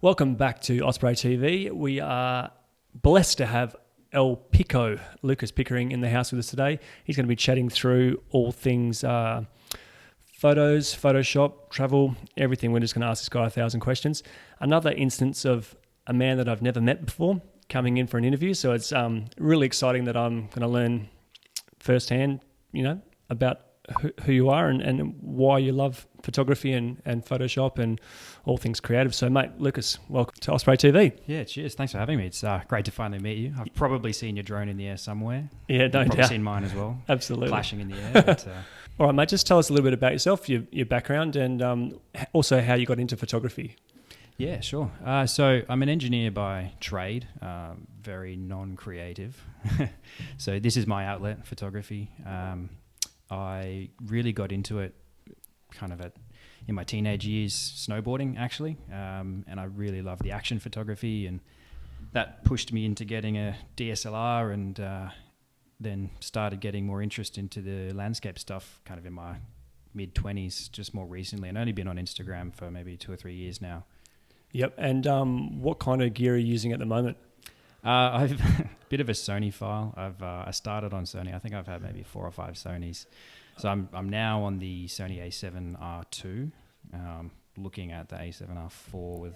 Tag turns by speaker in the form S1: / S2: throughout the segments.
S1: Welcome back to Osprey TV. We are blessed to have Picko, Lucas Pickering, in the house with us today. He's going to be chatting through all things photos, Photoshop, travel, everything. We're just going to ask this guy 1,000 questions. Another instance of a man that I've never met before coming in for an interview. So it's really exciting that I'm going to learn firsthand, about who you are and why you love photography and Photoshop and all things creative. So, mate, Lucas, welcome to Osprey TV.
S2: Yeah, cheers. Thanks for having me. It's great to finally meet you. I've probably seen your drone in the air somewhere.
S1: Yeah, don't doubt.
S2: Probably seen mine as well.
S1: Absolutely.
S2: Flashing in the air. But,
S1: all right, mate, just tell us a little bit about yourself, your background, and also how you got into photography.
S2: Yeah, sure. So I'm an engineer by trade, very non-creative. So this is my outlet, photography. I really got into it kind of in my teenage years, snowboarding actually, and I really loved the action photography, and that pushed me into getting a DSLR, and then started getting more interest into the landscape stuff kind of in my mid-20s, just more recently, and only been on Instagram for maybe 2 or 3 years now.
S1: Yep, and what kind of gear are you using at the moment?
S2: I've a bit of a Sony file. I started on Sony. I think I've had maybe 4 or 5 Sonys. So I'm now on the Sony A7R2, looking at the A7R4 with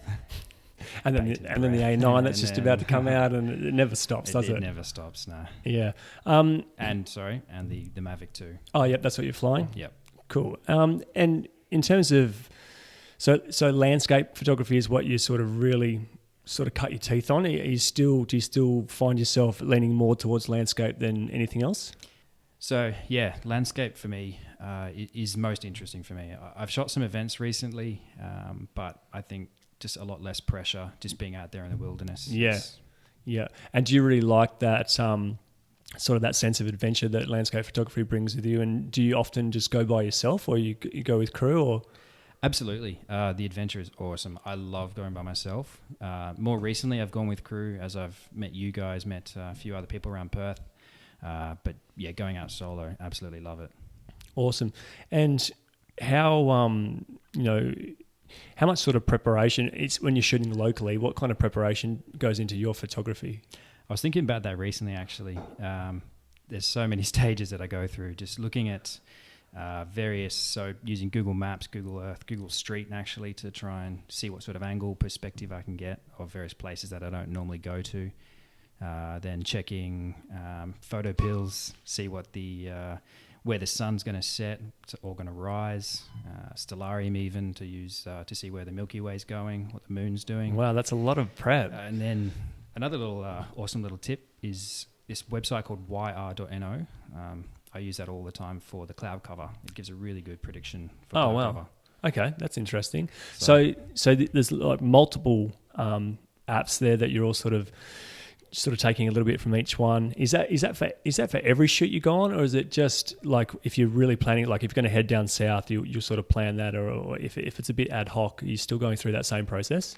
S1: and then the A9 that's just about to come out, and it never stops, does it?
S2: It never stops, no.
S1: Yeah.
S2: And the Mavic 2.
S1: Oh, yep, that's what you're flying?
S2: Yep.
S1: Cool. And in terms of so landscape photography is what you sort of really sort of cut your teeth on. Do you still find yourself leaning more towards landscape than anything else?
S2: So yeah, landscape for me is most interesting for me. I've shot some events recently, but I think just a lot less pressure just being out there in the wilderness.
S1: Yeah. And do you really like that sort of that sense of adventure that landscape photography brings with you? And do you often just go by yourself, or you go with crew, or?
S2: Absolutely. The adventure is awesome. I love going by myself. More recently, I've gone with crew as I've met you guys, met a few other people around Perth. But yeah, going out solo, absolutely love it.
S1: Awesome. And how, how much sort of preparation, it's when you're shooting locally, what kind of preparation goes into your photography?
S2: I was thinking about that recently, actually. There's so many stages that I go through, just looking at so using Google Maps, Google Earth, Google Street, actually, to try and see what sort of angle perspective I can get of various places that I don't normally go to. Then checking photo pills, see what where the sun's going to set or going to rise, stellarium even to use to see where the Milky Way is going, what the moon's doing.
S1: Wow, that's a lot of prep.
S2: And then another little awesome little tip is this website called yr.no. I use that all the time for the cloud cover. It gives a really good prediction for cloud cover.
S1: Okay, that's interesting. So there's like multiple apps there that you're all sort of taking a little bit from each one. Is that for every shoot you go on, or is it just like if you're really planning, like if you're going to head down south, you sort of plan that, or if it's a bit ad hoc, are you still going through that same process?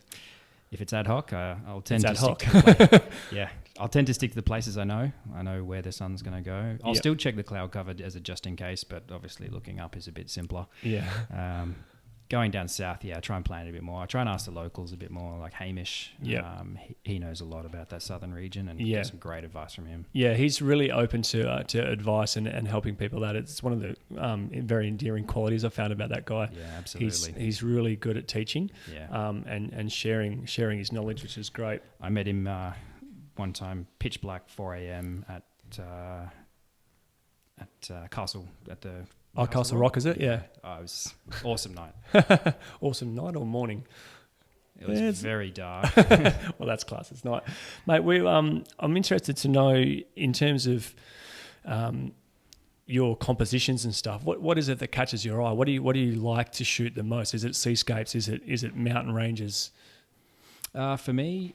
S2: If it's ad hoc, I'll tend to
S1: stick
S2: to I'll tend to stick to the places I know. I know where the sun's going to go. I'll still check the cloud cover as a just in case, but obviously looking up is a bit simpler.
S1: Yeah.
S2: Going down south, I try and plan it a bit more. I try and ask the locals a bit more, like Hamish.
S1: Yeah.
S2: He knows a lot about that southern region and get some great advice from him. Yeah,
S1: he's really open to advice and helping people out. It's one of the very endearing qualities I found about that guy.
S2: Yeah, absolutely.
S1: He's really good at teaching.
S2: Yeah.
S1: And sharing his knowledge, which is great.
S2: I met him one time, pitch black, 4 a.m. at Castle at the.
S1: Oh, Castle Rock, is it? Yeah.
S2: Oh, it was awesome night.
S1: Awesome night or morning?
S2: It was very dark.
S1: Well, that's class. It's not. Mate, I'm interested to know in terms of your compositions and stuff. What is it that catches your eye? What do you like to shoot the most? Is it seascapes? Is it mountain ranges?
S2: For me,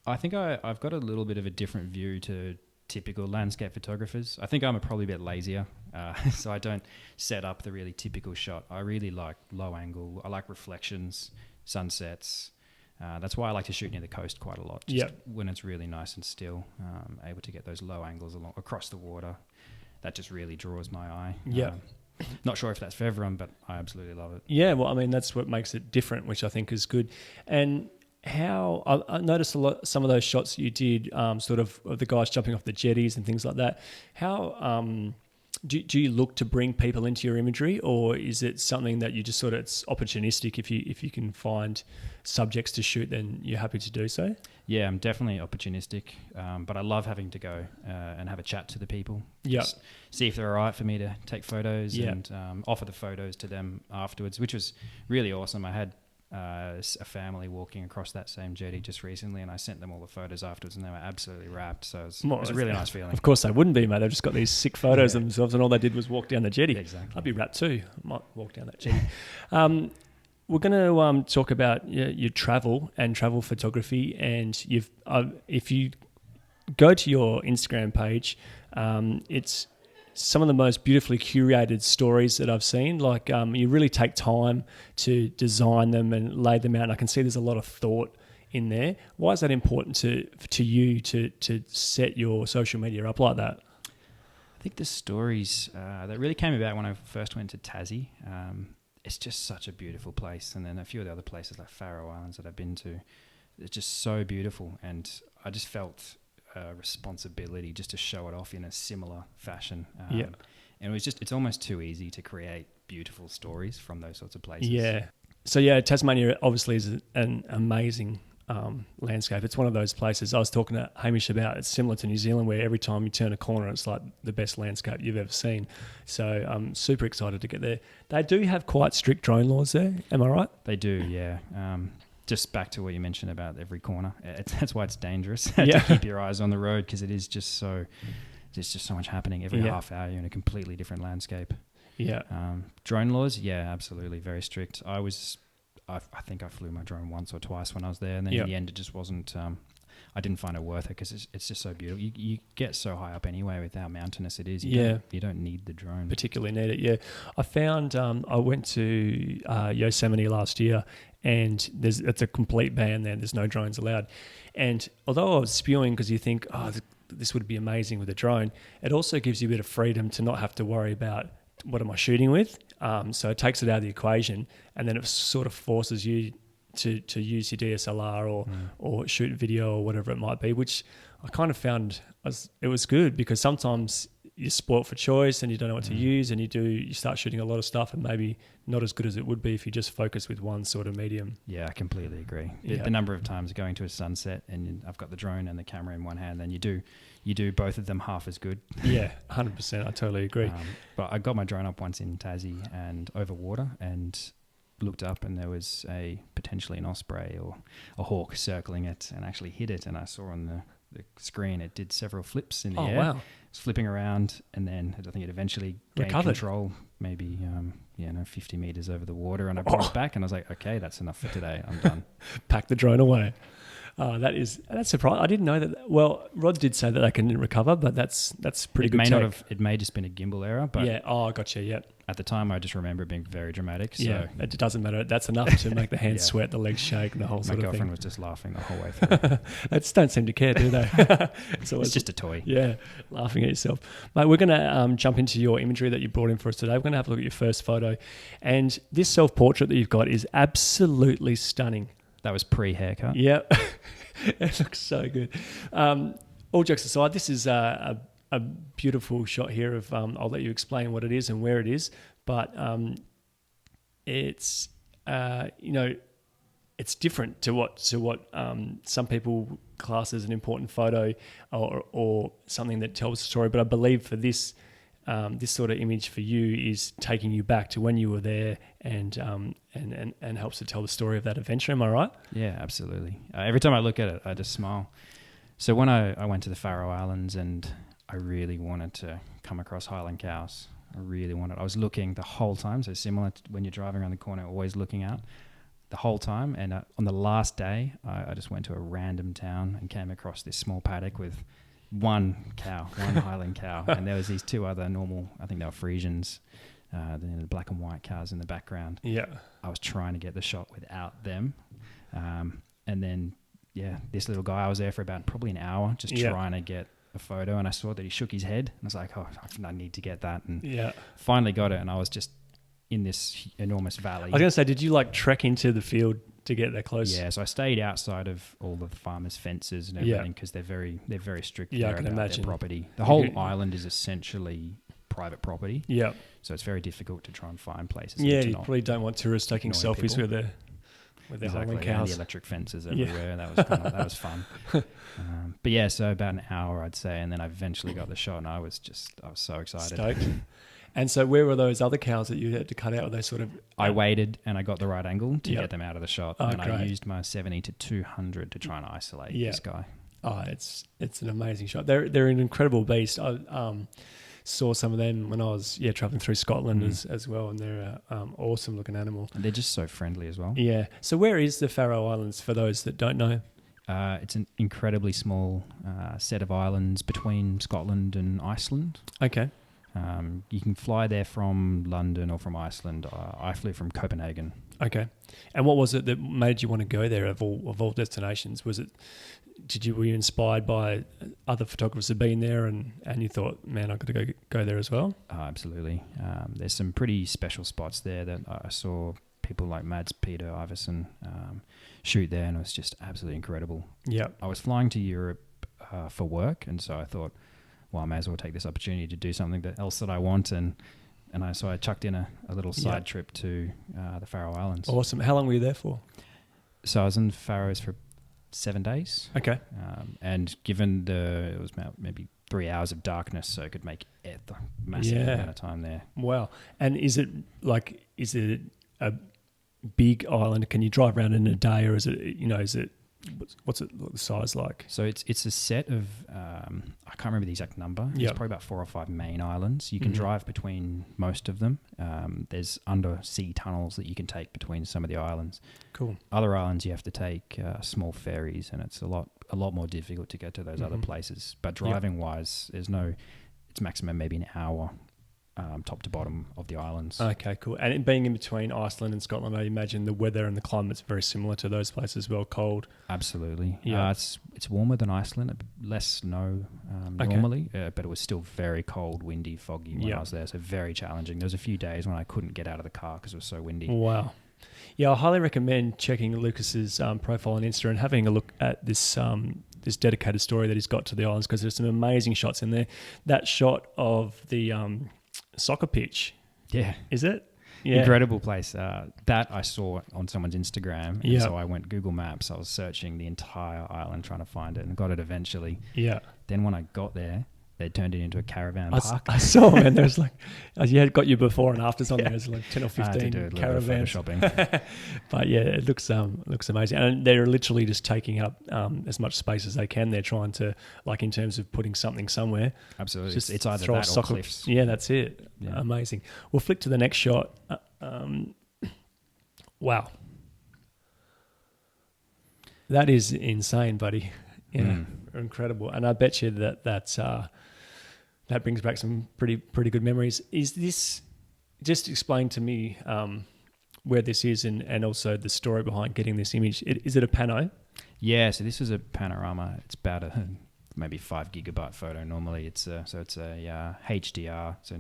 S2: I think I've got a little bit of a different view to typical landscape photographers. I think I'm probably a bit lazier, so I don't set up the really typical shot. I really like low angle. I like reflections, sunsets. That's why I like to shoot near the coast quite a lot. Just when it's really nice and still, able to get those low angles across the water. That just really draws my eye.
S1: Yeah.
S2: Not sure if that's for everyone, but I absolutely love it.
S1: Yeah, well, I mean, that's what makes it different, which I think is good. And how I noticed some of those shots you did, sort of the guys jumping off the jetties and things like that. How do you look to bring people into your imagery, or is it something that you just sort of, it's opportunistic? If you can find subjects to shoot, then you're happy to do so?
S2: Yeah, I'm definitely opportunistic, but I love having to go and have a chat to the people.
S1: Yeah.
S2: Just see if they're all right for me to take photos
S1: Yeah.
S2: and offer the photos to them afterwards, which was really awesome. I had a family walking across that same jetty just recently, and I sent them all the photos afterwards, and they were absolutely wrapped. So it was a really nice feeling.
S1: Of course they wouldn't be, mate. They've just got these sick photos of themselves, and all they did was walk down the jetty.
S2: Exactly.
S1: I'd be wrapped too. I might walk down that jetty. We're going to talk about your travel and travel photography, and if you go to your Instagram page, it's some of the most beautifully curated stories that I've seen. Like you really take time to design them and lay them out. And I can see there's a lot of thought in there. Why is that important to you to set your social media up like that?
S2: I think the stories that really came about when I first went to Tassie. It's just such a beautiful place, and then a few of the other places like Faroe Islands that I've been to, it's just so beautiful, and I just felt responsibility just to show it off in a similar fashion. And it's almost too easy to create beautiful stories from those sorts of places. Yeah.
S1: So Tasmania obviously is an amazing landscape. It's one of those places I was talking to Hamish about. It's similar to New Zealand, where every time you turn a corner, it's like the best landscape you've ever seen. So I'm super excited to get there. They do have quite strict drone laws there. Am I right?
S2: They do, yeah. Just back to what you mentioned about every corner. That's why it's dangerous
S1: Yeah.
S2: to keep your eyes on the road, because it is just so. There's just so much happening every half hour. You're in a completely different landscape.
S1: Yeah.
S2: Drone laws, yeah, absolutely, very strict. I think I flew my drone once or twice when I was there, and then in the end, it just wasn't. I didn't find it worth it because it's just so beautiful. You get so high up anyway with how mountainous it is. You don't need the drone.
S1: Particularly need it, yeah. I found I went to Yosemite last year, and it's a complete ban there. There's no drones allowed. And although I was spewing because you think, this would be amazing with a drone, it also gives you a bit of freedom to not have to worry about what am I shooting with. So it takes it out of the equation, and then it sort of forces you to use your DSLR or shoot video or whatever it might be, which I kind of found it was good, because sometimes you're spoilt for choice and you don't know what to use, and you start shooting a lot of stuff and maybe not as good as it would be if you just focus with one sort of medium. Yeah,
S2: I completely agree. The number of times going to a sunset and I've got the drone and the camera in one hand, then you do both of them half as good.
S1: Yeah, 100%. I totally agree.
S2: But I got my drone up once in Tassie and over water, and looked up, and there was potentially an osprey or a hawk circling it, and actually hit it. And I saw on the screen it did several flips in the air. Wow. It was flipping around, and then I think it eventually gained control, maybe 50 meters over the water, and I brought it back, and I was like, okay, that's enough for today. I'm done.
S1: Pack the drone away. That's surprising. I didn't know that. Well, Rod did say that they can recover, but that's pretty good.
S2: It may just been a gimbal error, but
S1: gotcha. Yeah.
S2: At the time, I just remember it being very dramatic. So
S1: yeah, it doesn't matter. That's enough to make the hands sweat, the legs shake, and the whole sort of thing.
S2: My girlfriend was just laughing the whole way through.
S1: They just don't seem to care, do they?
S2: It's just a toy.
S1: Yeah, laughing at yourself. Mate, we're going to jump into your imagery that you brought in for us today. We're going to have a look at your first photo. And this self-portrait that you've got is absolutely stunning.
S2: That was pre-haircut.
S1: Yeah. It looks so good. All jokes aside, this is a beautiful shot here of, I'll let you explain what it is and where it is, but it's, it's different to what some people class as an important photo or something that tells a story. But I believe for this sort of image for you is taking you back to when you were there and helps to tell the story of that adventure. Am I right?
S2: Yeah, absolutely. Every time I look at it, I just smile. So when I went to the Faroe Islands, and I really wanted to come across Highland cows. I was looking the whole time. So similar to when you're driving around the corner, always looking out the whole time. And on the last day, I just went to a random town and came across this small paddock with one Highland cow, and there was these two other normal, I think they were Friesians, the black and white cows in the background.
S1: Yeah,
S2: I was trying to get the shot without them, and then this little guy, I was there for about probably an hour just trying to get a photo, and I saw that he shook his head, and I was like, I need to get that, and finally got it, and I was just in this enormous valley.
S1: I was going to say, did you trek into the field to get that close.
S2: Yeah, so I stayed outside of all the farmers' fences and everything because they're very strict.
S1: Yeah, I
S2: there
S1: can
S2: about
S1: imagine.
S2: their property. The whole island is essentially private property.
S1: Yeah.
S2: So it's very difficult to try and find places.
S1: Yeah,
S2: to
S1: you
S2: not
S1: probably don't want tourists taking
S2: annoy
S1: selfies
S2: people.
S1: with their
S2: exactly,
S1: Highland
S2: and
S1: cows.
S2: the electric fences everywhere. That was fun. But yeah, so about an hour I'd say, and then I eventually got the shot, and I was so excited.
S1: Stoked. And so where were those other cows that you had to cut out? Were they sort of...
S2: I waited and I got the right angle to
S1: Yep.
S2: get them out of the shot,
S1: Oh,
S2: and
S1: great.
S2: I used my 70 to 200 to try and isolate this guy.
S1: Oh, it's an amazing shot. They're an incredible beast. I saw some of them when I was traveling through Scotland as well, and they're awesome looking animal.
S2: And they're just so friendly as well.
S1: Yeah. So where is the Faroe Islands for those that don't know?
S2: It's an incredibly small set of islands between Scotland and Iceland.
S1: Okay.
S2: You can fly there from London or from Iceland. I flew from Copenhagen.
S1: Okay. And what was it that made you want to go there of all destinations? Were you inspired by other photographers who've been there and you thought, man, I've got to go there as well?
S2: Absolutely. There's some pretty special spots there that I saw people like Mads Peter Iversen shoot there, and it was just absolutely incredible.
S1: Yeah.
S2: I was flying to Europe for work, and so I thought, well, I may as well take this opportunity to do something else that I want, so I chucked in a little side trip to the Faroe Islands.
S1: Awesome. How long were you there for?
S2: So I was in the Faroes for 7 days.
S1: Okay.
S2: And given it was maybe 3 hours of darkness, so I could make it the massive amount of time there.
S1: Wow. And is it a big island? Can you drive around in a day, or is it what's the size like?
S2: So it's a set of I can't remember the exact number. There's probably about 4 or 5 main islands. You can drive between most of them. There's undersea tunnels that you can take between some of the islands.
S1: Cool.
S2: Other islands you have to take small ferries, and it's a lot more difficult to get to those other places. But driving wise, it's maximum maybe an hour. Top to bottom of the islands. Okay,
S1: cool. And being in between Iceland and Scotland, I imagine the weather and the climate's very similar to those places as well, cold.
S2: Absolutely. Yeah. It's warmer than Iceland, less snow normally, but it was still very cold, windy, foggy when I was there, so very challenging. There was a few days when I couldn't get out of the car because it was so windy.
S1: Wow. Yeah, I highly recommend checking Lucas's profile on Insta and having a look at this this dedicated story that he's got to the islands, because there's some amazing shots in there. That shot of the... soccer pitch.
S2: Yeah.
S1: Is it? Yeah.
S2: Incredible place. That I saw on someone's Instagram. And so I went Google Maps. I was searching the entire island trying to find it and got it eventually.
S1: Yeah.
S2: Then when I got there, they turned it into a caravan park.
S1: I saw, man. There's like, you had got your before and afters on there. There's like 10 or 15
S2: I had to do a
S1: caravans.
S2: shopping.
S1: But yeah, it looks amazing. And they're literally just taking up as much space as they can. They're trying to, like, in terms of putting something somewhere.
S2: Absolutely.
S1: Just
S2: it's either
S1: throw
S2: that or cliffs.
S1: Yeah, that's it. Yeah. Amazing. We'll flick to the next shot. Wow. That is insane, buddy. Yeah, incredible. And I bet you that brings back some pretty good memories. Is this, just explain to me where this is and also the story behind getting this image. Is it a pano?
S2: Yeah, so this is a panorama. It's about maybe 5 gigabyte photo normally. It's a HDR. So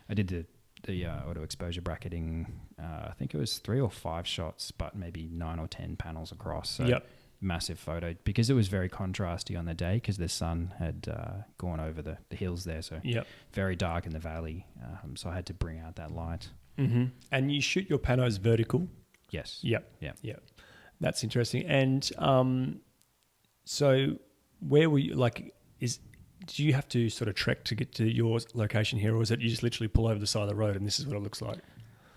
S2: I did the auto exposure bracketing. I think it was 3 or 5 shots, but maybe 9 or 10 panels across. So massive photo, because it was very contrasty on the day because the sun had gone over the hills there. So very dark in the valley. So I had to bring out that light.
S1: Mm-hmm. And you shoot your panos vertical?
S2: Yes.
S1: Yep. That's interesting. And so where were you, do you have to sort of trek to get to your location here, or is it you just literally pull over the side of the road and this is what it looks like?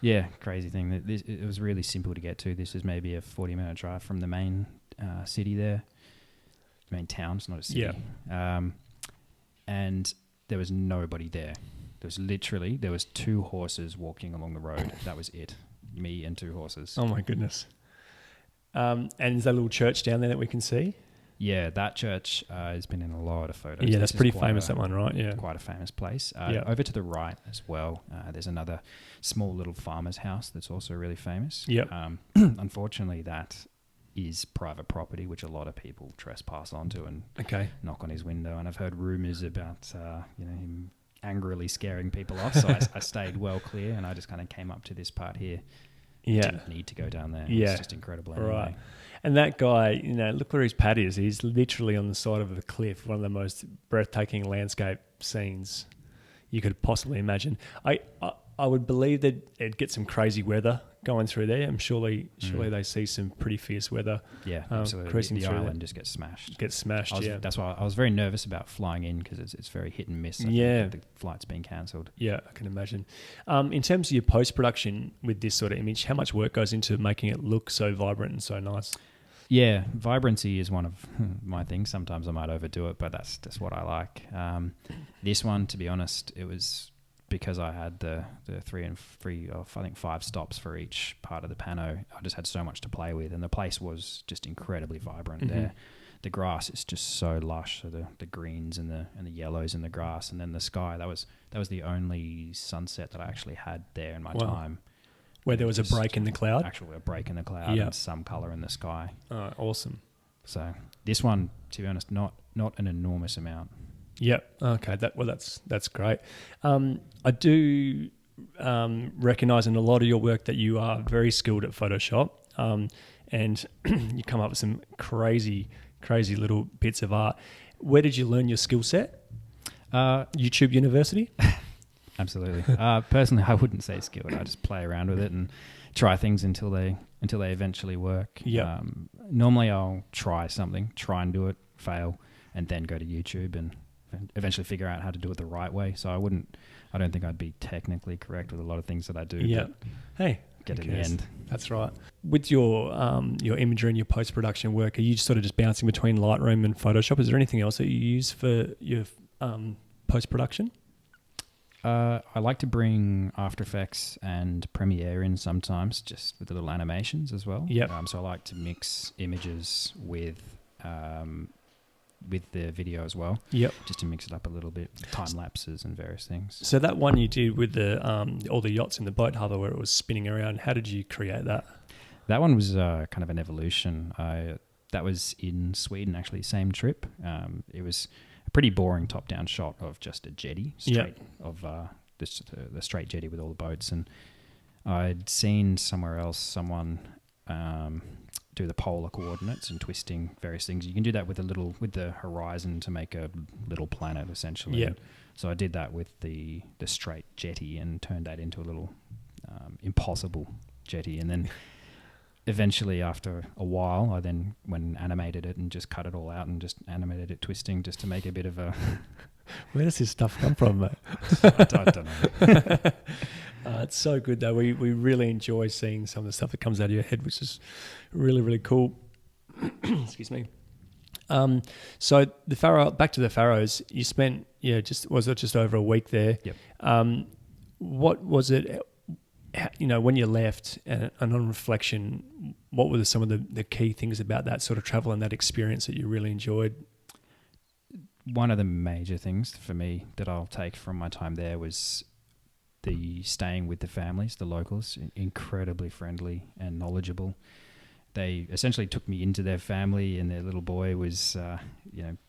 S2: Yeah, crazy thing. It was really simple to get to. This is maybe a 40-minute drive from the main city there. Main town, it's not a city. Yeah. And there was nobody there. There was 2 horses walking along the road. That was it. Me and 2 horses.
S1: Oh my goodness. And is that a little church down there that we can see?
S2: Yeah, that church has been in a lot of photos.
S1: Yeah, that's pretty famous, that one, right? Yeah.
S2: Quite a famous place. Over to the right as well, there's another small little farmer's house that's also really famous.
S1: Yep.
S2: Unfortunately, that is private property, which a lot of people trespass onto and knock on his window. And I've heard rumours about him angrily scaring people off. So I stayed well clear, and I just kind of came up to this part here.
S1: Yeah.
S2: didn't need to go down there.
S1: Yeah.
S2: It's just incredible anyway.
S1: Right. And that guy, look where his pad is. He's literally on the side of a cliff, one of the most breathtaking landscape scenes you could possibly imagine. I would believe that it'd get some crazy weather going through there. I'm surely they see some pretty fierce weather.
S2: Yeah, absolutely.
S1: Cruising
S2: The
S1: through
S2: island
S1: there.
S2: just gets smashed.
S1: That's
S2: why I was very nervous about flying in because it's very hit and miss. I think that the flight's been cancelled.
S1: Yeah, I can imagine. In terms of your post-production with this sort of image, how much work goes into making it look so vibrant and so nice?
S2: Yeah, vibrancy is one of my things. Sometimes I might overdo it, but that's what I like. This one, to be honest, it was because I had the 5 stops for each part of the pano. I just had so much to play with, and the place was just incredibly vibrant there. The grass is just so lush, so the greens and the yellows in the grass, and then the sky. That was the only sunset that I actually had there in my time.
S1: Where there was a break in the cloud?
S2: Actually, a break in the cloud and some colour in the sky.
S1: Oh, awesome.
S2: So this one, to be honest, not an enormous amount.
S1: Yep. Okay. That's great. I do recognise in a lot of your work that you are very skilled at Photoshop, and you come up with some crazy little bits of art. Where did you learn your skill set? YouTube University?
S2: Absolutely. Personally, I wouldn't say skilled. I just play around with it and try things until they eventually work.
S1: Yeah.
S2: Normally, I'll try something, try and do it, fail, and then go to YouTube and eventually figure out how to do it the right way. So I don't think I'd be technically correct with a lot of things that I do.
S1: Yeah. Hey.
S2: Get in the end.
S1: That's right. With your imagery and your post-production work, are you sort of just bouncing between Lightroom and Photoshop? Is there anything else that you use for your post-production?
S2: I like to bring After Effects and Premiere in sometimes, just with the little animations as well.
S1: Yep.
S2: So I like to mix images with the video as well.
S1: Yep.
S2: Just to mix it up a little bit, time lapses and various things.
S1: So that one you did with the all the yachts in the boat harbour where it was spinning around, how did you create that?
S2: That one was kind of an evolution. That was in Sweden, actually, same trip. It was a pretty boring top-down shot of just a jetty, the straight jetty with all the boats. And I'd seen somewhere else someone do the polar coordinates and twisting various things. You can do that with the horizon to make a little planet, essentially.
S1: Yeah.
S2: So I did that with the straight jetty and turned that into a little impossible jetty. And then eventually, after a while, I then went and animated it and just cut it all out and just animated it twisting just to make a bit of a...
S1: Where does this stuff come from, mate?
S2: I don't know.
S1: It's so good, though. We really enjoy seeing some of the stuff that comes out of your head, which is really, really cool. Excuse me. So back to the Faroes, you spent, just over a week there?
S2: Yep.
S1: What was it... when you left and on reflection, what were some of the key things about that sort of travel and that experience that you really enjoyed?
S2: One of the major things for me that I'll take from my time there was the staying with the families, the locals, incredibly friendly and knowledgeable. They essentially took me into their family, and their little boy was,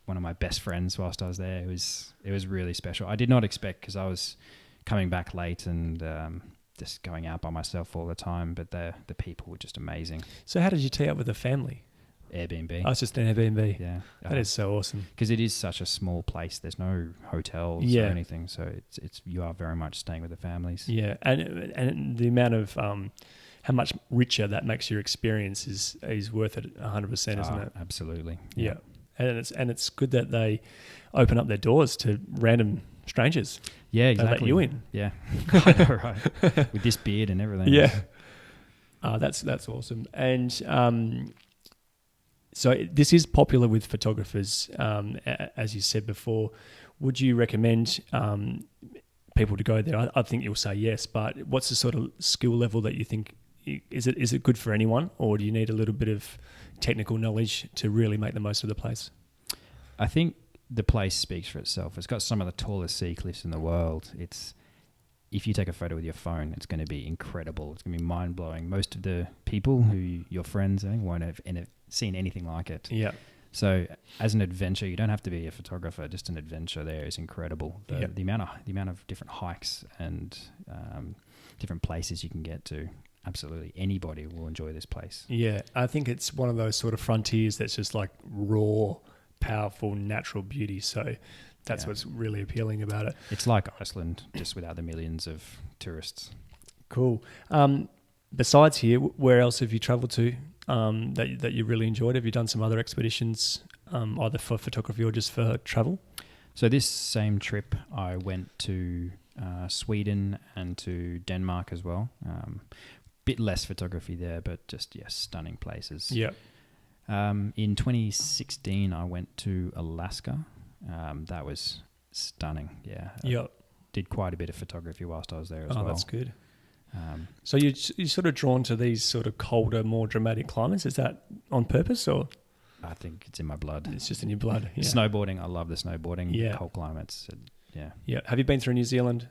S2: one of my best friends whilst I was there. It was really special. I did not expect, because I was coming back late and just going out by myself all the time, but the people were just amazing.
S1: So how did you tee up with the family?
S2: Airbnb.
S1: Oh, it's just an Airbnb.
S2: Yeah.
S1: That is so awesome.
S2: Because it is such a small place. There's no hotels or anything, so you are very much staying with the families. Yeah,
S1: and the amount of how much richer that makes your experience is worth it 100%, isn't it?
S2: Absolutely.
S1: Yeah. And it's good that they open up their doors to random strangers.
S2: Yeah, exactly.
S1: They let you in.
S2: Yeah, I know, right? With this beard and everything.
S1: Yeah, that's awesome. And so this is popular with photographers, as you said before. Would you recommend people to go there? I think you'll say yes, but what's the sort of skill level that you think, is it good for anyone, or do you need a little bit of technical knowledge to really make the most of the place?
S2: I think the place speaks for itself. It's got some of the tallest sea cliffs in the world. If you take a photo with your phone, it's going to be incredible. It's going to be mind-blowing. Most of the people your friends won't have seen anything like it.
S1: Yeah.
S2: So as an adventure, you don't have to be a photographer. Just an adventure there is incredible. The amount of different hikes and different places you can get to. absolutely anybody will enjoy this place.
S1: Yeah, I think it's one of those sort of frontiers that's just like raw, powerful, natural beauty. So that's what's really appealing about it.
S2: It's like Iceland, just without the millions of tourists.
S1: Cool. Besides here, where else have you travelled to that you really enjoyed? Have you done some other expeditions, either for photography or just for travel?
S2: So this same trip, I went to Sweden and to Denmark as well. Bit less photography there, but just stunning places.
S1: Yeah.
S2: In 2016, I went to Alaska. That was stunning. Yeah.
S1: Yeah.
S2: Did quite a bit of photography whilst I was there as well.
S1: Oh, that's good. So you're sort of drawn to these sort of colder, more dramatic climates. Is that on purpose, or?
S2: I think it's in my blood.
S1: It's just in your blood. Yeah.
S2: Snowboarding, I love the snowboarding.
S1: Yeah.
S2: Cold climates. Yeah.
S1: Yeah. Have you been through New Zealand?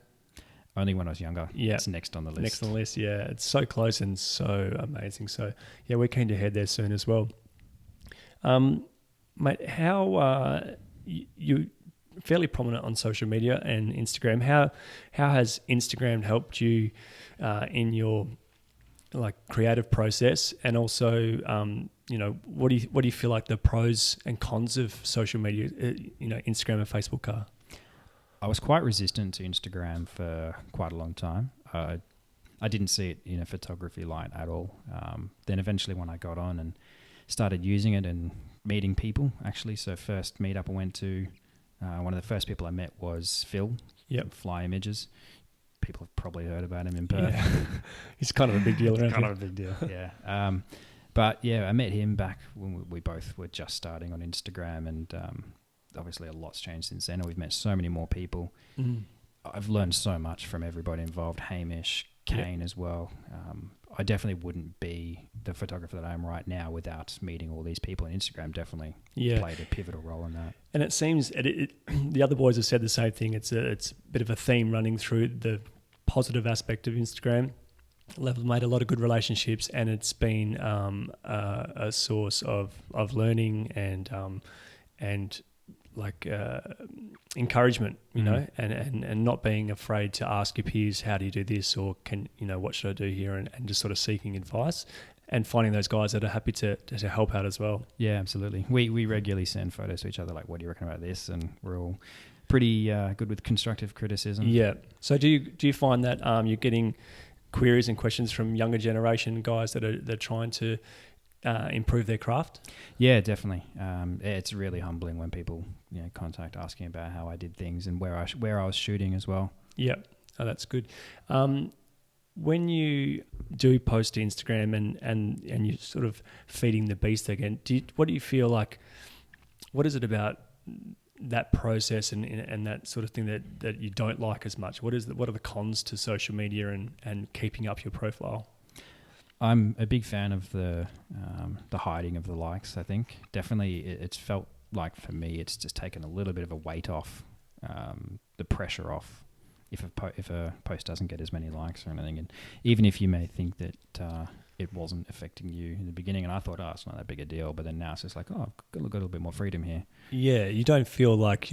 S2: Only when I was younger.
S1: Yeah.
S2: It's next on the list.
S1: Next on the list, yeah. It's so close and so amazing. So, yeah, we're keen to head there soon as well. Mate, how you fairly prominent on social media and Instagram. How has Instagram helped you in your like creative process, and also what do you feel like the pros and cons of social media, Instagram and Facebook are?
S2: I was quite resistant to Instagram for quite a long time. I didn't see it in a photography light at all. Then eventually when I got on and started using it and meeting people, actually, so first meetup I went to, one of the first people I met was Phil.
S1: Yep.
S2: Fly Images. People have probably heard about him in Perth.
S1: Yeah. He's kind of a big deal around here.
S2: Kind of a big deal, yeah. But yeah, I met him back when we both were just starting on Instagram, and obviously a lot's changed since then, and we've met so many more people.
S1: Mm.
S2: I've learned so much from everybody involved, Hamish, Kane as well. I definitely wouldn't be the photographer that I am right now without meeting all these people, and Instagram definitely played a pivotal role in that.
S1: And it seems the other boys have said the same thing. It's a bit of a theme running through the positive aspect of Instagram. They've made a lot of good relationships, and it's been a source of learning and like encouragement, and not being afraid to ask your peers, how do you do this, or what should I do here, and just sort of seeking advice and finding those guys that are happy to help out as well.
S2: Yeah, absolutely. We regularly send photos to each other, like, what do you reckon about this? And we're all pretty good with constructive criticism.
S1: Yeah. So do you find that you're getting queries and questions from younger generation guys that are trying to improve their craft?
S2: Yeah, definitely. It's really humbling when people contact asking about how I did things and where I was shooting as well.
S1: Yeah, oh, that's good. When you do post to Instagram and you're sort of feeding the beast again, what do you feel like? What is it about that process and that sort of thing that you don't like as much? What are the cons to social media and keeping up your profile?
S2: I'm a big fan of the hiding of the likes. I think definitely it's felt like, for me, it's just taken a little bit of a weight off, the pressure off if a post doesn't get as many likes or anything. And even if you may think that it wasn't affecting you in the beginning, and I thought, it's not that big a deal, but then now it's just like, I've got a little bit more freedom here. Yeah,
S1: you don't feel like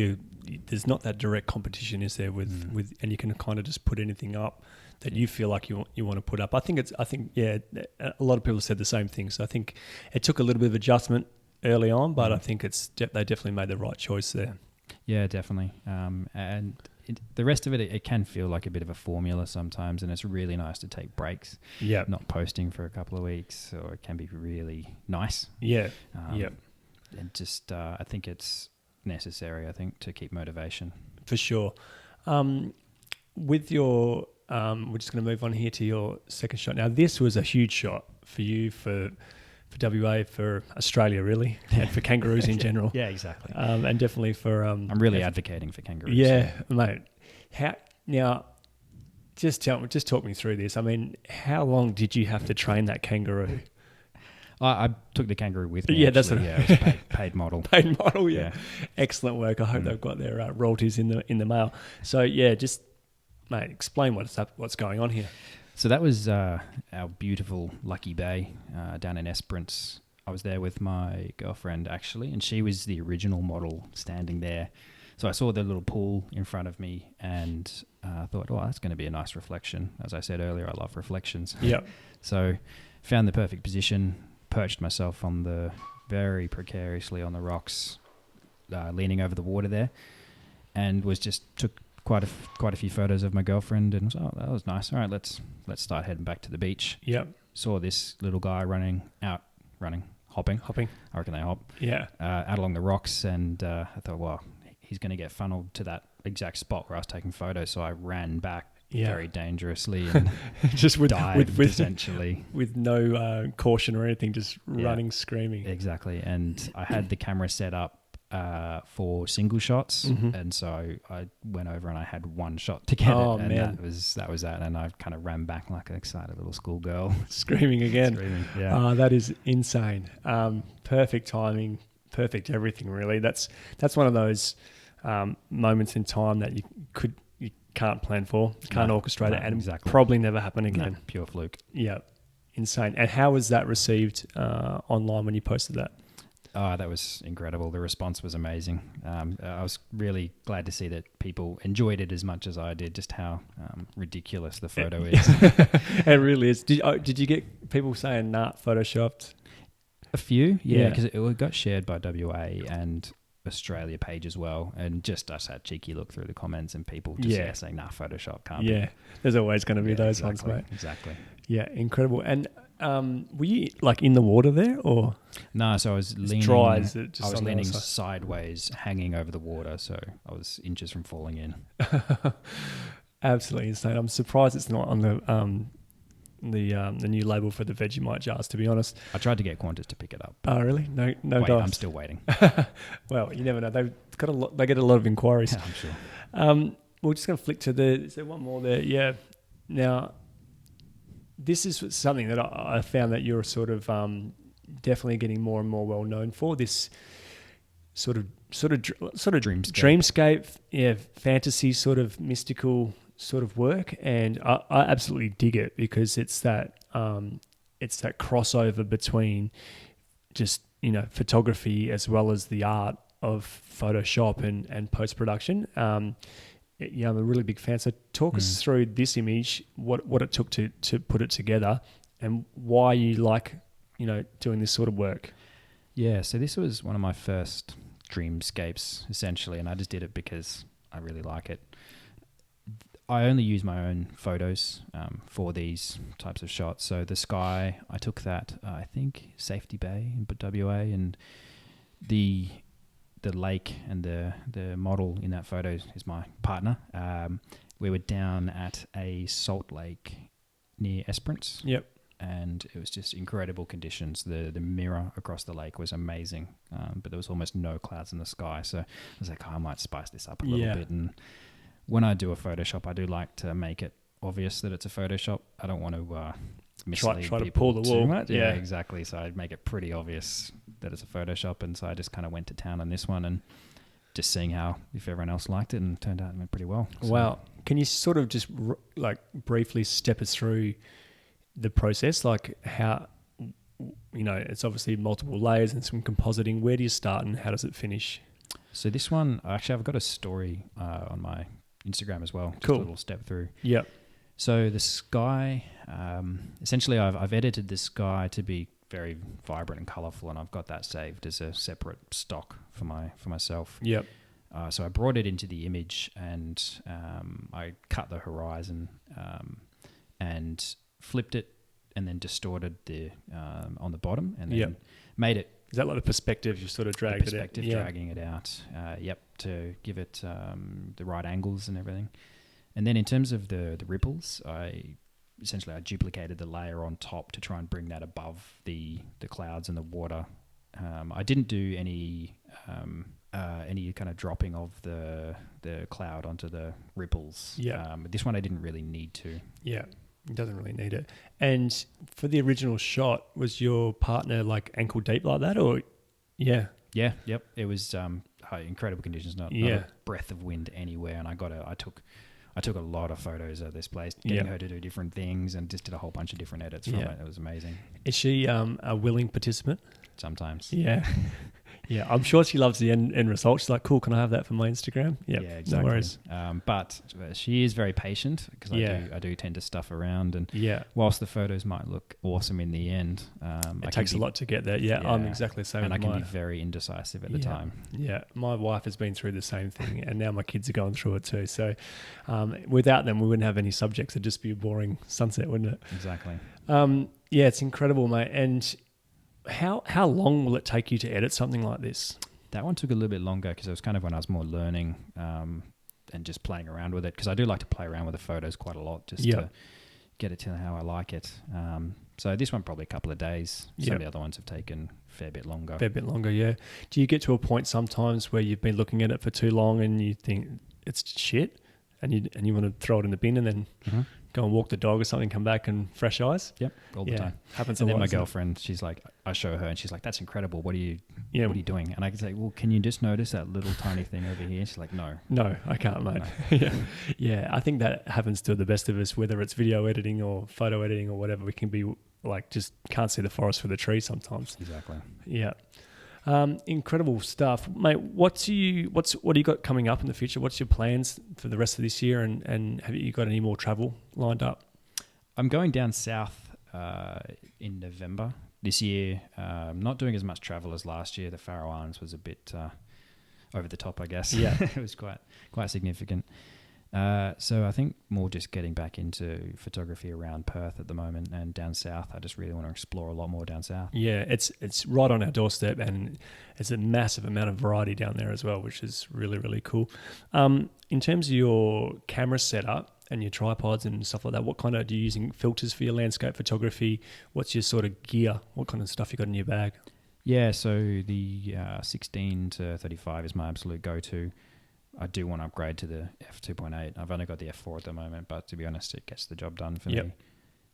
S1: there's not that direct competition, is there, with and you can kind of just put anything up that you feel like you want to put up. I think a lot of people said the same thing. So I think it took a little bit of adjustment early on, but I think they definitely made the right choice there.
S2: Yeah, definitely. And the rest of it can feel like a bit of a formula sometimes, and it's really nice to take breaks.
S1: Yeah,
S2: not posting for a couple of weeks, or it can be really nice.
S1: Yeah,
S2: and just I think it's necessary. I think to keep motivation
S1: for sure. With your we're just going to move on here to your second shot. Now, this was a huge shot for you, for WA, for Australia, really, and for kangaroos in general.
S2: Yeah, exactly.
S1: And definitely for... I'm
S2: really advocating for kangaroos.
S1: Yeah, so. Mate. Now, just talk me through this. I mean, how long did you have to train that kangaroo?
S2: I took the kangaroo with me.
S1: Yeah,
S2: actually.
S1: That's
S2: it was paid model.
S1: Paid model, yeah. Excellent work. I hope they've got their royalties in the mail. So, yeah, just... Mate, explain what's going on here.
S2: So that was our beautiful Lucky Bay down in Esperance. I was there with my girlfriend, actually, and she was the original model standing there So I saw the little pool in front of me and thought, oh, that's going to be a nice reflection. As I said earlier, I love reflections.
S1: Yep.
S2: So found the perfect position, perched myself on the very precariously on the rocks, leaning over the water there, and took quite a few photos of my girlfriend, and was, oh, that was nice. All right, let's start heading back to the beach.
S1: Yep.
S2: Saw this little guy hopping. I reckon they hop.
S1: Yeah.
S2: Out along the rocks, and I thought, well, he's going to get funneled to that exact spot where I was taking photos. So I ran back very dangerously and
S1: just
S2: dived essentially
S1: with no caution or anything, just running, screaming.
S2: Exactly. And I had the camera set up for single shots, and so I went over and I had one shot to get it, and that was that. And I kind of ran back like an excited little schoolgirl,
S1: screaming again.
S2: Yeah.
S1: That is insane. Perfect timing, perfect everything. Really, that's one of those moments in time that you can't plan for, can't orchestrate it, and probably never happen again.
S2: No, pure fluke.
S1: Yeah, insane. And how was that received online when you posted that?
S2: Oh, that was incredible. The response was amazing. I was really glad to see that people enjoyed it as much as I did, just how ridiculous the photo is.
S1: It really is. Did you get people saying, nah, photoshopped?
S2: A few, yeah, because it got shared by WA and Australia page as well, and just us had cheeky look through the comments and people just saying, nah, Photoshop can't be.
S1: Yeah, there's always going to be those ones, mate.
S2: Exactly.
S1: Yeah, incredible. And were you like in the water there, or
S2: no? So I was leaning.
S1: Dry, is it just
S2: I was leaning sideways, hanging over the water, so I was inches from falling in.
S1: Absolutely insane. I'm surprised it's not on the new label for the Vegemite jars, to be honest.
S2: I tried to get Qantas to pick it up.
S1: Oh, really? No.
S2: Wait,
S1: dice.
S2: I'm still waiting.
S1: Well, you never know. They've got a lot. They get a lot of inquiries.
S2: Yeah, I'm sure.
S1: We're just going to flick to is there one more there? Yeah. Now, this is something that I found that you're sort of definitely getting more and more well known for. This sort of dreamscape, fantasy, sort of mystical sort of work, and I absolutely dig it because it's that crossover between just photography as well as the art of Photoshop and post production. I'm a really big fan. So talk us through this image, what it took to put it together, and why you like doing this sort of work.
S2: Yeah, so this was one of my first dreamscapes essentially, and I just did it because I really like it. I only use my own photos for these types of shots. So the sky, I took that, I think, Safety Bay in WA, and the lake and the model in that photo is my partner. We were down at a salt lake near Esperance.
S1: Yep.
S2: And it was just incredible conditions. The mirror across the lake was amazing, but there was almost no clouds in the sky. So I was like, I might spice this up a little bit. And when I do a Photoshop, I do like to make it obvious that it's a Photoshop. I don't want to mislead
S1: try to
S2: people
S1: pull the wool.
S2: Too much. Yeah, exactly. So I'd make it pretty obvious that it's a Photoshop. And so I just kind of went to town on this one and just seeing if everyone else liked it, and it turned out it went pretty well. So.
S1: Wow. Can you sort of just briefly step us through the process, like how, it's obviously multiple layers and some compositing. Where do you start and how does it finish?
S2: So this one, actually, I've got a story on my Instagram as well. Just
S1: cool.
S2: A little step through.
S1: Yep.
S2: So the sky, essentially I've edited the sky to be very vibrant and colourful, and I've got that saved as a separate stock for myself.
S1: Yep.
S2: So I brought it into the image, and I cut the horizon and flipped it, and then distorted the on the bottom, and then made it.
S1: Is that like the perspective? You sort of dragged it out?
S2: Dragging it out. To give it the right angles and everything. And then in terms of the ripples, I duplicated the layer on top to try and bring that above the clouds and the water. I didn't do any kind of dropping of the cloud onto the ripples.
S1: Yeah.
S2: This one I didn't really need to. Yeah.
S1: It doesn't really need it. And for the original shot, was your partner like ankle deep like that, or? Yeah.
S2: Yeah. Yep. It was incredible conditions, not a breath of wind anywhere. And I took a lot of photos of this place, getting her to do different things, and just did a whole bunch of different edits from it. It was amazing.
S1: Is she a willing participant?
S2: Sometimes.
S1: Yeah. Yeah, I'm sure she loves the end result. She's like, cool, can I have that for my Instagram? Yep,
S2: Yeah, exactly.
S1: No worries.
S2: But she is very patient because
S1: Yeah.
S2: I do tend to stuff around, and
S1: Yeah.
S2: whilst the photos might look awesome in the end,
S1: It takes a lot to get there. Yeah, I'm exactly the same.
S2: And I
S1: with
S2: can be very indecisive at the
S1: Yeah.
S2: time.
S1: Yeah, my wife has been through the same thing, and now my kids are going through it too. So without them, we wouldn't have any subjects. It'd just be a boring sunset, wouldn't it?
S2: Exactly.
S1: Yeah, it's incredible, mate. And how long will it take you to edit something like this?
S2: That one took a little bit longer because it was kind of when I was more learning and just playing around with it, because I do like to play around with the photos quite a lot just to get it to how I like it. So this one probably a couple of days. Some of the other ones have taken a fair bit longer.
S1: Yeah. Do you get to a point sometimes where you've been looking at it for too long and you think it's shit and you want to throw it in the bin and then go and walk the dog or something, come back and fresh eyes?
S2: Yep, all the time.
S1: Happens
S2: and
S1: a lot.
S2: And then my girlfriend, she's like, I show her and she's like, that's incredible. What are you doing? And I can say, well, can you just notice that little tiny thing over here? She's like, no.
S1: No, I can't, mate. No. Yeah, I think that happens to the best of us, whether it's video editing or photo editing or whatever. We can be like, just can't see the forest for the trees sometimes.
S2: Exactly.
S1: Yeah. Incredible stuff, mate. What do you got coming up in the future? What's your plans for the rest of this year? And have you got any more travel lined up?
S2: I'm going down south in November this year. Not doing as much travel as last year. The Faroe Islands was a bit over the top, I guess.
S1: Yeah,
S2: it was quite significant. So I think more just getting back into photography around Perth at the moment, and down south. I just really want to explore a lot more down south.
S1: Yeah, it's right on our doorstep, and it's a massive amount of variety down there as well, which is really, really cool. In terms of your camera setup and your tripods and stuff like that, what kind of, do you using filters for your landscape photography? What's your sort of gear? What kind of stuff you got in your bag?
S2: Yeah, so the 16 to 35 is my absolute go-to. I do want to upgrade to the f2.8. I've only got the f4 at the moment, but to be honest, it gets the job done for me.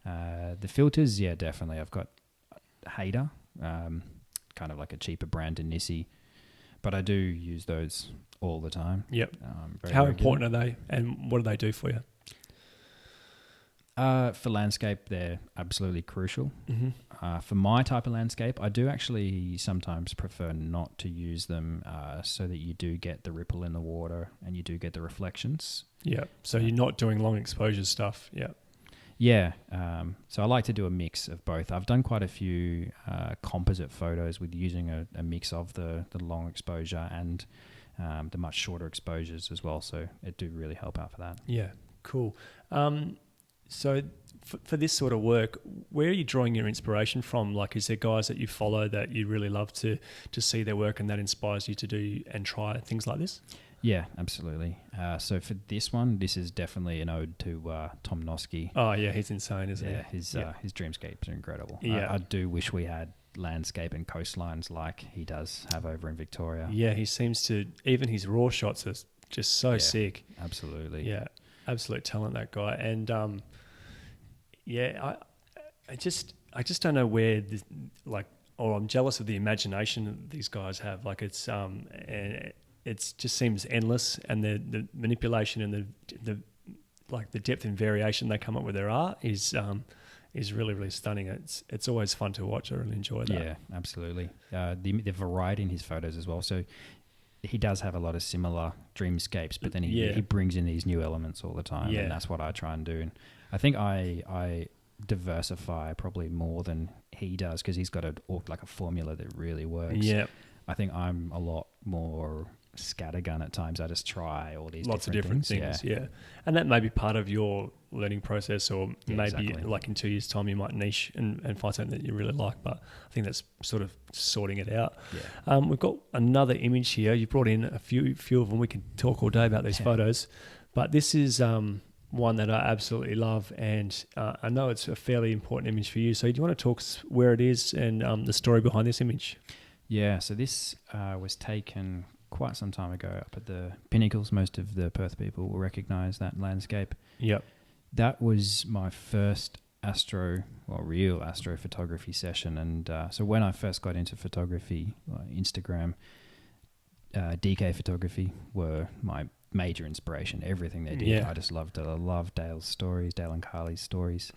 S2: The filters, yeah, definitely. I've got Hader, kind of like a cheaper brand in Nissi, but I do use those all the time.
S1: Yep. How important are they, and what do they do for you?
S2: For landscape, they're absolutely crucial. For my type of landscape, I do actually sometimes prefer not to use them so that you do get the ripple in the water and you do get the reflections. Yeah. So you're not doing long exposure stuff. Yeah. Yeah. So I like to do a mix of both. I've done quite a few composite photos with using a mix of the long exposure and the much shorter exposures as well. So it do really help out for that. Yeah. Cool. So for this sort of work, where are you drawing your inspiration from? Like, is there guys that you follow that you really love to see their work and that inspires you to do and try things like this? Yeah, absolutely. So for this one, this is definitely an ode to Tom Noske. Oh yeah, he's insane, isn't he? His dreamscapes are incredible. Yeah. I do wish we had landscape and coastlines like he does have over in Victoria. Yeah, he seems to, even his raw shots are just so sick. Absolutely. Yeah, absolute talent, that guy. And I just don't know where this, like, or I'm jealous of the imagination that these guys have. Like, it's it just seems endless, and the manipulation and the like the depth and variation they come up with their art is really, really stunning. It's always fun to watch. I really enjoy that. Yeah, absolutely. The variety in his photos as well. So he does have a lot of similar dreamscapes, but then he brings in these new elements all the time, and that's what I try and do. And I think I diversify probably more than he does, because he's got a formula that really works. Yeah, I think I'm a lot more scattergun at times. I just try all these lots of different things. Yeah, and that may be part of your learning process, or maybe like in 2 years' time you might niche and find something that you really like. But I think that's sort of sorting it out. Yeah. We've got another image here. You brought in a few of them. We can talk all day about these photos, but this is one that I absolutely love, and I know it's a fairly important image for you. So do you want to talk where it is and the story behind this image? Yeah, so this was taken quite some time ago up at the Pinnacles. Most of the Perth people will recognise that landscape. Yep. That was my first real astrophotography session. And so when I first got into photography, Instagram, DK photography were my major inspiration. Everything they did, I just loved it. I loved Dale and Carly's stories.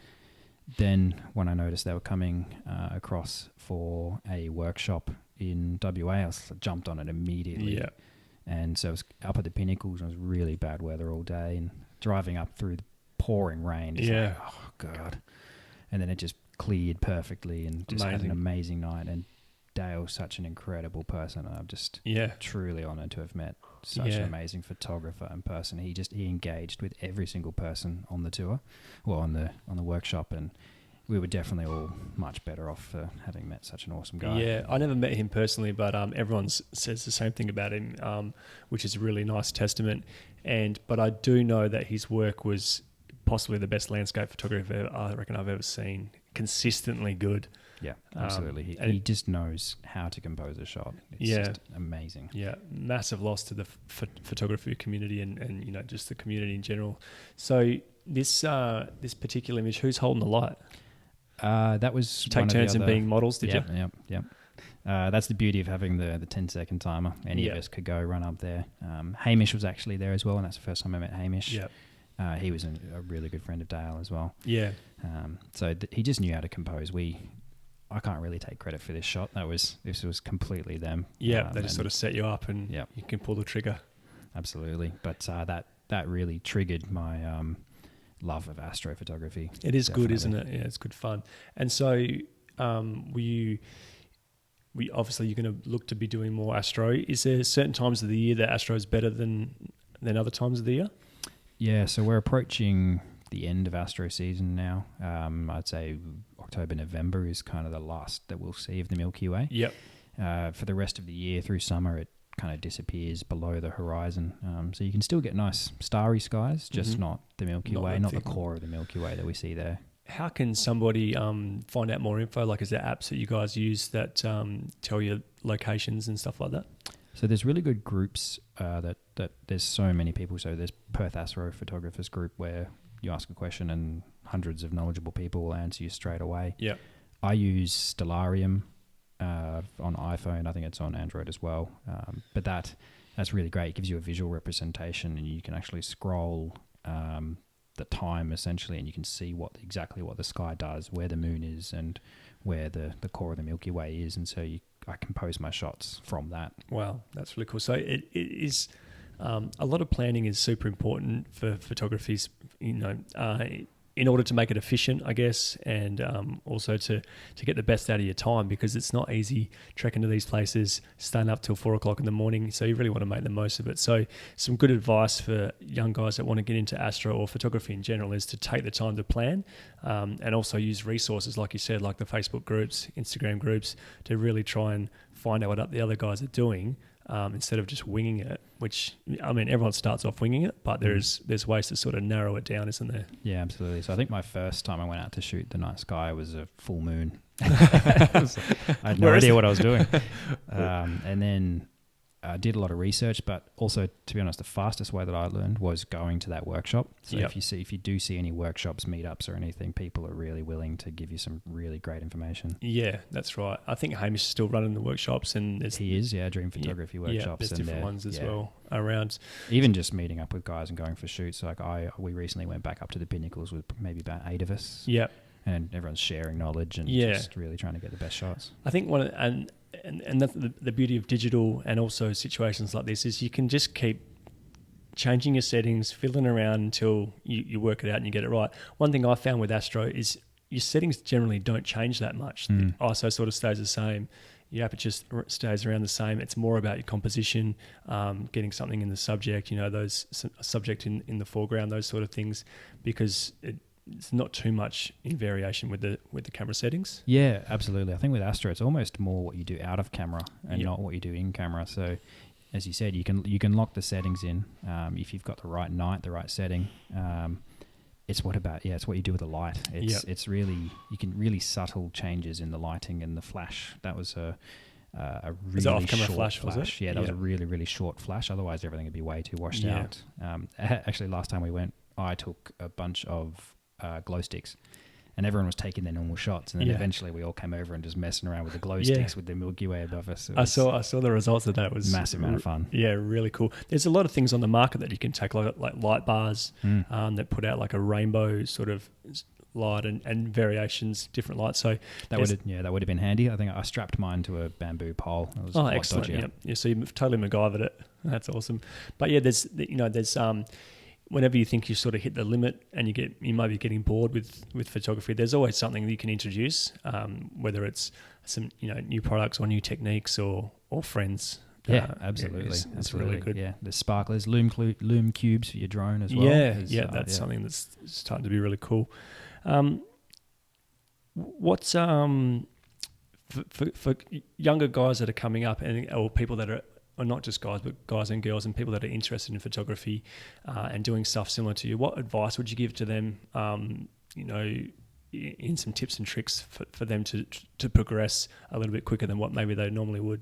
S2: Then when I noticed they were coming across for a workshop in WA, jumped on it immediately.
S1: Yeah.
S2: And so I was up at the Pinnacles, and it was really bad weather all day, and driving up through the pouring rain.
S1: Yeah.
S2: Oh, God. And then it just cleared perfectly and just had an amazing night. And Dale's such an incredible person. I'm just truly honoured to have met such an amazing photographer in person. He engaged with every single person on the tour, well, on the workshop, and we were definitely all much better off for having met such an awesome guy.
S1: Yeah, I never met him personally, but everyone says the same thing about him, which is a really nice testament. But I do know that his work was possibly the best landscape photography I reckon I've ever seen. Consistently good.
S2: Yeah, absolutely. He just knows how to compose a shot. It's just amazing.
S1: Yeah, massive loss to the photography community and just the community in general. So this particular image, who's holding the light?
S2: That was
S1: take turns in being models, did you?
S2: Yep. That's the beauty of having the 10-second timer. Any of us could go run up there. Hamish was actually there as well, and that's the first time I met Hamish.
S1: Yep.
S2: He was a really good friend of Dale as well.
S1: Yeah.
S2: So he just knew how to compose. I can't really take credit for this shot. This was completely them.
S1: Yeah, they just sort of set you up and you can pull the trigger.
S2: Absolutely. But that really triggered my love of astrophotography.
S1: It is good, isn't it? Yeah, it's good fun. And so obviously you're going to look to be doing more astro. Is there certain times of the year that astro is better than other times of the year?
S2: Yeah, so we're approaching the end of astro season now. I'd say October, November is kind of the last that we'll see of the Milky Way.
S1: Yep.
S2: For the rest of the year through summer, it kind of disappears below the horizon. So you can still get nice starry skies, just not the Milky Way, not the core of the Milky Way that we see there.
S1: How can somebody find out more info? Like, is there apps that you guys use that tell you locations and stuff like that?
S2: So there's really good groups that there's so many people. So there's Perth Astro Photographers group where you ask a question and hundreds of knowledgeable people will answer you straight away.
S1: Yeah.
S2: I use Stellarium on iPhone. I think it's on Android as well. But that's really great. It gives you a visual representation, and you can actually scroll the time essentially, and you can see exactly what the sky does, where the moon is, and where the core of the Milky Way is. And so I compose my shots from that. Wow,
S1: that's really cool. So it is a lot of planning is super important for photography, in order to make it efficient, I guess, and also to get the best out of your time, because it's not easy trekking to these places, staying up till 4 o'clock in the morning. So you really want to make the most of it. So some good advice for young guys that want to get into astro or photography in general is to take the time to plan, and also use resources, like you said, like the Facebook groups, Instagram groups, to really try and find out what the other guys are doing. Instead of just winging it, which, I mean, everyone starts off winging it, but there's ways to sort of narrow it down, isn't there?
S2: Yeah, absolutely. So I think my first time I went out to shoot the night sky was a full moon. I had no idea what I was doing. And then I did a lot of research, but also, to be honest, the fastest way that I learned was going to that workshop. So if you do see any workshops, meetups or anything, people are really willing to give you some really great information.
S1: Yeah, that's right. I think Hamish is still running the workshops, and
S2: he is, dream photography workshops.
S1: Yeah, there's different ones as well around.
S2: Even just meeting up with guys and going for shoots. Like we recently went back up to the Pinnacles with maybe about 8 of us.
S1: Yeah.
S2: And everyone's sharing knowledge and just really trying to get the best shots.
S1: I think and that's the beauty of digital and also situations like this is you can just keep changing your settings, fiddling around until you work it out and you get it right. One thing I found with Astro is your settings generally don't change that much. The ISO sort of stays the same. Your aperture stays around the same. It's more about your composition, getting something in the subject, those subject in the foreground, those sort of things, because it's not too much in variation with the camera settings.
S2: Yeah, absolutely. I think with Astro, it's almost more what you do out of camera and not what you do in camera. So, as you said, you can lock the settings in if you've got the right night, the right setting. It's what you do with the light. It's really, you can really subtle changes in the lighting and the flash. That was a really short flash. Was it? Yeah, that was a really, really short flash. Otherwise, everything would be way too washed out. Actually, last time we went, I took a bunch of glow sticks, and everyone was taking their normal shots, and then eventually we all came over and just messing around with the glow sticks with the Milky Way above us. I
S1: saw the results of that. It was
S2: massive amount of fun.
S1: Yeah, really cool. There's a lot of things on the market that you can take, like light bars that put out like a rainbow sort of light and variations, different lights. So
S2: that would have been handy. I think I strapped mine to a bamboo pole. It was
S1: excellent.
S2: dodgier.
S1: Yeah, so you've totally MacGyvered it. That's awesome. But yeah, there's whenever you think you sort of hit the limit and you might be getting bored with photography, there's always something that you can introduce, whether it's some new products or new techniques or friends.
S2: Yeah, absolutely.
S1: It's really good.
S2: Yeah, there's sparklers, lume cubes for your drone as well.
S1: That's something that's starting to be really cool. What's for younger guys that are coming up or people that are not just guys but guys and girls and people that are interested in photography and doing stuff similar to you, what advice would you give to them? In some tips and tricks for them to progress a little bit quicker than what maybe they normally would.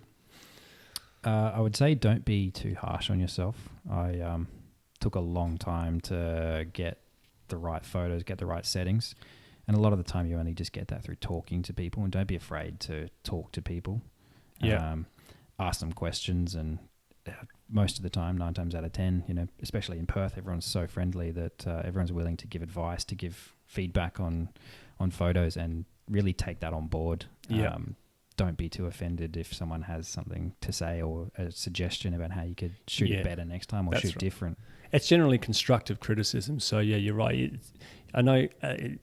S2: I would say don't be too harsh on yourself. I took a long time to get the right photos, get the right settings. And a lot of the time you only just get that through talking to people, and don't be afraid to talk to people.
S1: Yeah.
S2: Ask them questions, and most of the time, 9 times out of 10, especially in Perth, everyone's so friendly that everyone's willing to give advice, to give feedback on photos, and really take that on board.
S1: Yeah.
S2: Don't be too offended if someone has something to say or a suggestion about how you could shoot it better next time or shoot different.
S1: It's generally constructive criticism. So yeah, you're right. I know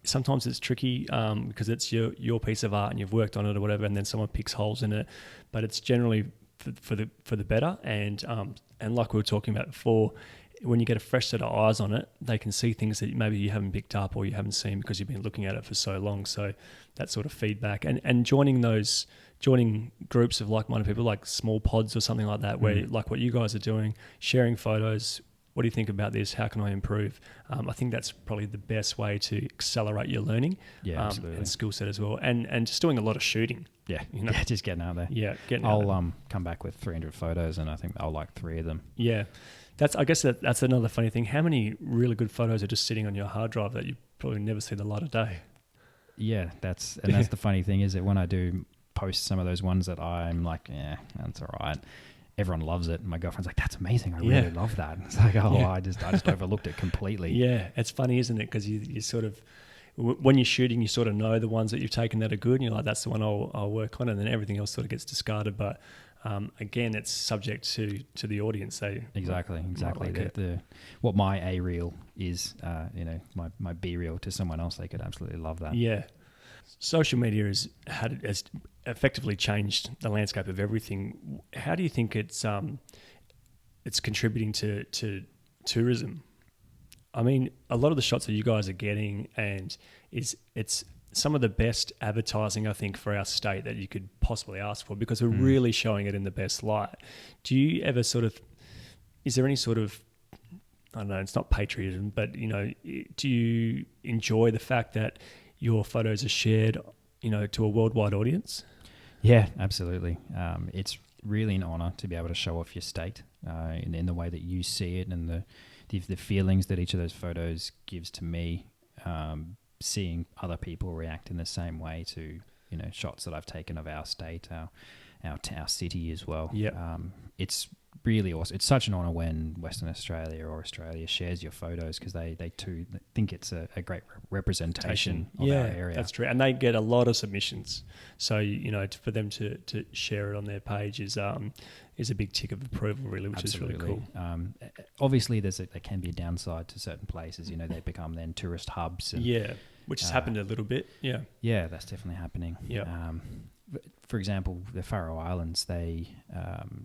S1: sometimes it's tricky because it's your piece of art and you've worked on it or whatever, and then someone picks holes in it. But it's generally for the better. And like we were talking about before, when you get a fresh set of eyes on it, they can see things that maybe you haven't picked up or you haven't seen because you've been looking at it for so long. So that sort of feedback and joining groups of like-minded people, like small pods or something like that, where like what you guys are doing, sharing photos. What do you think about this? How can I improve? I think that's probably the best way to accelerate your learning and skill set as well. And just doing a lot of shooting.
S2: Yeah, just getting out there.
S1: Yeah,
S2: I'll come back with 300 photos and I think I'll like 3 of them.
S1: Yeah. I guess that's another funny thing. How many really good photos are just sitting on your hard drive that you probably never see the light of day?
S2: Yeah, that's the funny thing is that when I do post some of those ones that I'm like, yeah, that's all right, everyone loves it. And my girlfriend's like, that's amazing. I really love that. And it's like, I just overlooked it completely. Yeah,
S1: it's funny, isn't it? Because you sort of, when you're shooting, you sort of know the ones that you've taken that are good. And you're like, that's the one I'll work on. And then everything else sort of gets discarded. But again, it's subject to the audience.
S2: Exactly. What my A reel is, my B reel to someone else, they could absolutely love that.
S1: Yeah. Social media has effectively changed the landscape of everything. How do you think it's contributing to tourism? I mean, a lot of the shots that you guys are getting, and it's some of the best advertising, I think, for our state that you could possibly ask for, because we're really showing it in the best light. Do you ever is there any sort of, I don't know, it's not patriotism, but, do you enjoy the fact that your photos are shared, to a worldwide audience?
S2: Yeah, absolutely. It's really an honor to be able to show off your state in the way that you see it, and the feelings that each of those photos gives to me. Seeing other people react in the same way to shots that I've taken of our state, our city as well.
S1: Yeah,
S2: it's really awesome. It's such an honor when Western Australia or Australia shares your photos, because they too think it's a great representation of our area.
S1: That's true, and they get a lot of submissions. So for them to share it on their page is a big tick of approval, really, which is really cool.
S2: Obviously, there can be a downside to certain places. They become then tourist hubs. And,
S1: which has happened a little bit. Yeah.
S2: Yeah, that's definitely happening.
S1: Yeah.
S2: For example, the Faroe Islands,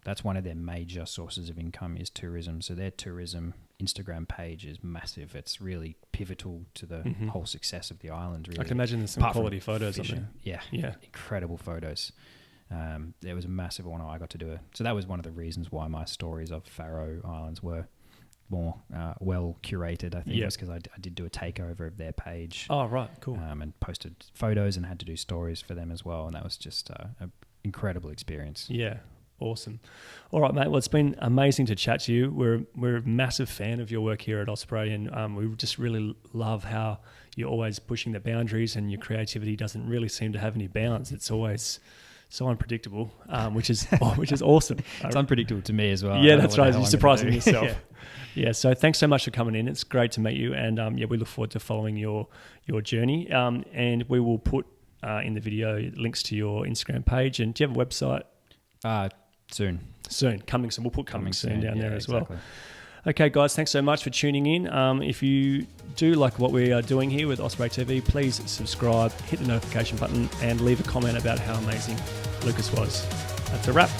S2: that's one of their major sources of income is tourism. So their tourism Instagram page is massive. It's really pivotal to the whole success of the island. Really,
S1: I can imagine there's some quality photos on there.
S2: Yeah, incredible photos. There was a massive honor I got to do it. So that was one of the reasons why my stories of Faroe Islands were more well curated, I think, was because I did do a takeover of their page.
S1: Oh, right, cool.
S2: And posted photos and had to do stories for them as well, and that was just an incredible experience.
S1: Yeah, awesome. All right, mate. Well, it's been amazing to chat to you. We're a massive fan of your work here at Osprey, and we just really love how you're always pushing the boundaries, and your creativity doesn't really seem to have any bounds. It's always so unpredictable, which is awesome.
S2: It's unpredictable to me as well.
S1: Yeah, that's right. You're surprising yourself. Yeah, so thanks so much for coming in. It's great to meet you, and we look forward to following your journey. And we will put in the video links to your Instagram page. And do you have a website?
S2: Soon.
S1: Coming soon. We'll put coming soon down there as well.
S2: Exactly.
S1: Okay, guys, thanks so much for tuning in. If you do like what we are doing here with Osprey TV, please subscribe, hit the notification button, and leave a comment about how amazing Lucas was. That's a wrap.